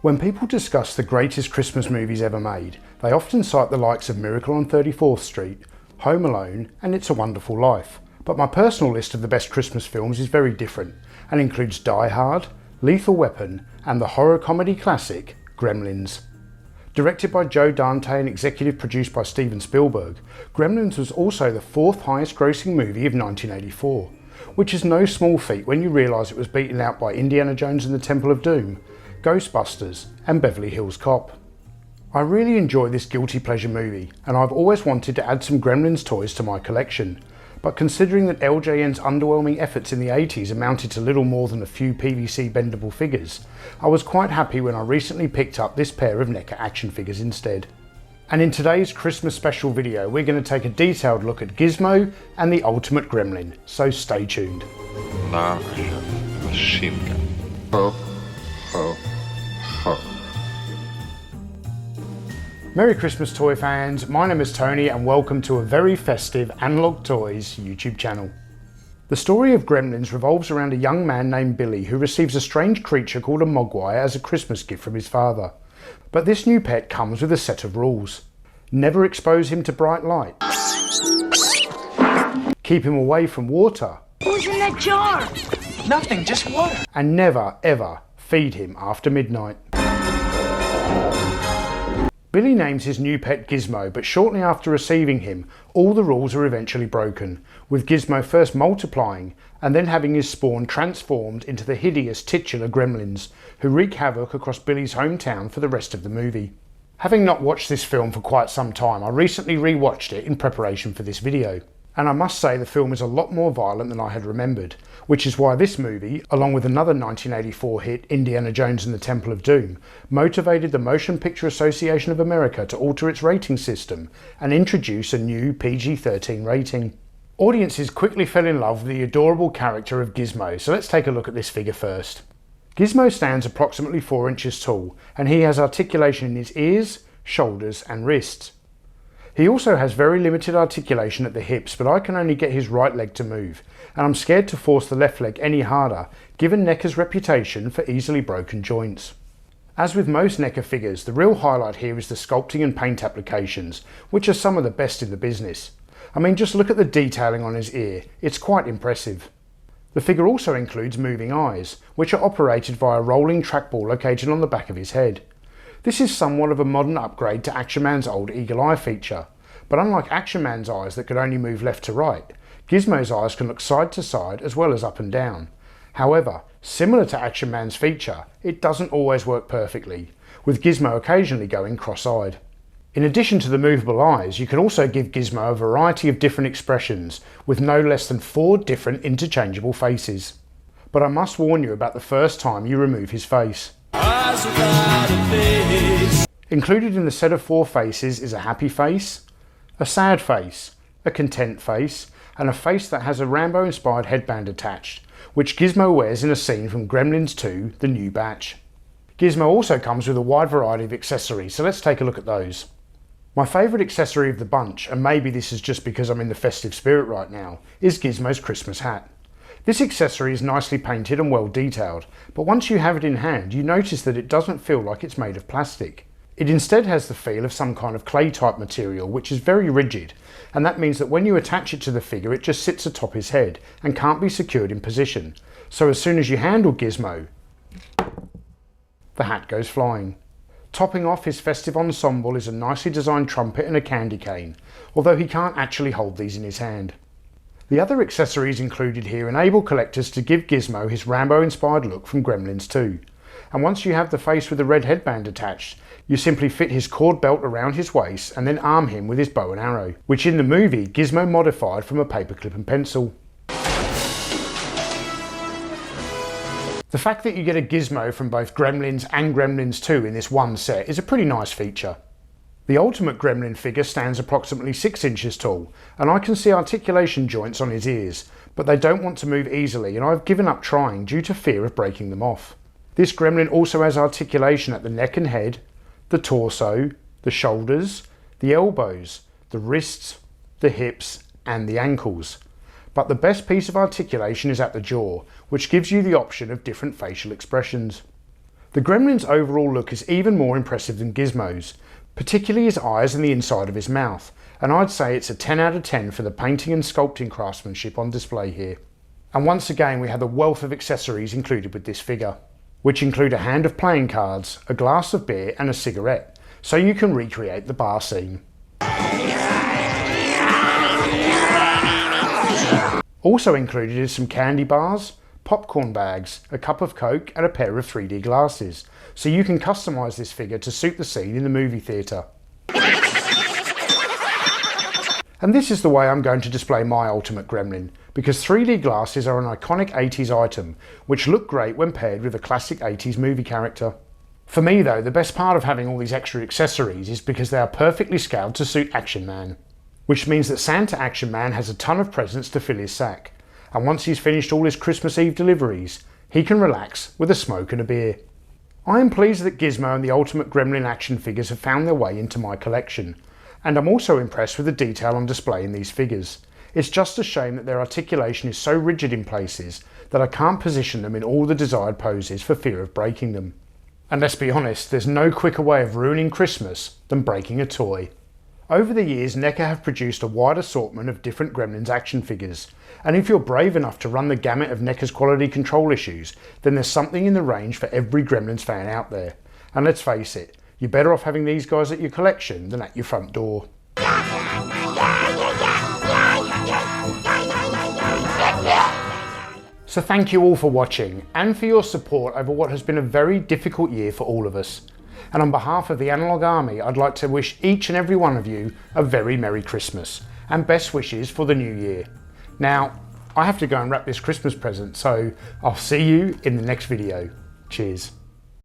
When people discuss the greatest Christmas movies ever made, they often cite the likes of Miracle on 34th Street, Home Alone and It's a Wonderful Life. But my personal list of the best Christmas films is very different and includes Die Hard, Lethal Weapon and the horror comedy classic Gremlins. Directed by Joe Dante and executive produced by Steven Spielberg, Gremlins was also the fourth highest grossing movie of 1984, which is no small feat when you realise it was beaten out by Indiana Jones and the Temple of Doom, Ghostbusters and Beverly Hills Cop. I really enjoy this guilty pleasure movie and I've always wanted to add some Gremlins toys to my collection, but considering that LJN's underwhelming efforts in the 80s amounted to little more than a few PVC bendable figures, I was quite happy when I recently picked up this pair of NECA action figures instead. And in today's Christmas special video we're going to take a detailed look at Gizmo and the Ultimate Gremlin, so stay tuned. Nacha maszynka. Ho, ho, ho. Merry Christmas toy fans, my name is Tony and welcome to a very festive Analog Toys YouTube channel. The story of Gremlins revolves around a young man named Billy who receives a strange creature called a Mogwai as a Christmas gift from his father. But this new pet comes with a set of rules. Never expose him to bright light. Keep him away from water. Who's in that jar? Nothing, just water. And never ever feed him after midnight. Billy names his new pet Gizmo, but shortly after receiving him, all the rules are eventually broken, with Gizmo first multiplying and then having his spawn transformed into the hideous titular Gremlins, who wreak havoc across Billy's hometown for the rest of the movie. Having not watched this film for quite some time, I recently re-watched it in preparation for this video. And I must say the film is a lot more violent than I had remembered, which is why this movie, along with another 1984 hit, Indiana Jones and the Temple of Doom, motivated the Motion Picture Association of America to alter its rating system and introduce a new PG-13 rating. Audiences quickly fell in love with the adorable character of Gizmo, so let's take a look at this figure first. Gizmo stands approximately 4 inches tall, and he has articulation in his ears, shoulders and wrists. He also has very limited articulation at the hips, but I can only get his right leg to move, and I'm scared to force the left leg any harder, given NECA's reputation for easily broken joints. As with most NECA figures, the real highlight here is the sculpting and paint applications, which are some of the best in the business. I mean, just look at the detailing on his ear, it's quite impressive. The figure also includes moving eyes, which are operated via a rolling trackball located on the back of his head. This is somewhat of a modern upgrade to Action Man's old Eagle Eye feature, but unlike Action Man's eyes that could only move left to right, Gizmo's eyes can look side to side as well as up and down. However, similar to Action Man's feature, it doesn't always work perfectly, with Gizmo occasionally going cross-eyed. In addition to the movable eyes, you can also give Gizmo a variety of different expressions, with no less than 4 different interchangeable faces. But I must warn you about the first time you remove his face. Included in the set of 4 faces is a happy face, a sad face, a content face, and a face that has a Rambo-inspired headband attached, which Gizmo wears in a scene from Gremlins 2: The New Batch. Gizmo also comes with a wide variety of accessories, so let's take a look at those. My favourite accessory of the bunch, and maybe this is just because I'm in the festive spirit right now, is Gizmo's Christmas hat. This accessory is nicely painted and well detailed, but once you have it in hand you notice that it doesn't feel like it's made of plastic. It instead has the feel of some kind of clay type material which is very rigid, and that means that when you attach it to the figure it just sits atop his head and can't be secured in position, so as soon as you handle Gizmo, the hat goes flying. Topping off his festive ensemble is a nicely designed trumpet and a candy cane, although he can't actually hold these in his hand. The other accessories included here enable collectors to give Gizmo his Rambo-inspired look from Gremlins 2. And once you have the face with the red headband attached, you simply fit his cord belt around his waist and then arm him with his bow and arrow, which in the movie Gizmo modified from a paperclip and pencil. The fact that you get a Gizmo from both Gremlins and Gremlins 2 in this one set is a pretty nice feature. The Ultimate Gremlin figure stands approximately 6 inches tall, and I can see articulation joints on his ears, but they don't want to move easily and I've given up trying due to fear of breaking them off. This Gremlin also has articulation at the neck and head, the torso, the shoulders, the elbows, the wrists, the hips and the ankles. But the best piece of articulation is at the jaw, which gives you the option of different facial expressions. The Gremlin's overall look is even more impressive than Gizmo's, particularly his eyes and the inside of his mouth, and I'd say it's a 10 out of 10 for the painting and sculpting craftsmanship on display here. And once again we have a wealth of accessories included with this figure, which include a hand of playing cards, a glass of beer and a cigarette, so you can recreate the bar scene. Also included is some candy bars, popcorn bags, a cup of Coke and a pair of 3D glasses, so you can customise this figure to suit the scene in the movie theatre. And this is the way I'm going to display my Ultimate Gremlin, because 3D glasses are an iconic 80s item, which look great when paired with a classic 80s movie character. For me though, the best part of having all these extra accessories is because they are perfectly scaled to suit Action Man, which means that Santa Action Man has a ton of presents to fill his sack, and once he's finished all his Christmas Eve deliveries, he can relax with a smoke and a beer. I am pleased that Gizmo and the Ultimate Gremlin action figures have found their way into my collection, and I'm also impressed with the detail on display in these figures. It's just a shame that their articulation is so rigid in places that I can't position them in all the desired poses for fear of breaking them. And let's be honest, there's no quicker way of ruining Christmas than breaking a toy. Over the years, NECA have produced a wide assortment of different Gremlins action figures, and if you're brave enough to run the gamut of NECA's quality control issues, then there's something in the range for every Gremlins fan out there. And let's face it, you're better off having these guys at your collection than at your front door. So thank you all for watching, and for your support over what has been a very difficult year for all of us. And on behalf of the Analog Army, I'd like to wish each and every one of you a very Merry Christmas, and best wishes for the new year. Now, I have to go and wrap this Christmas present, so I'll see you in the next video. Cheers.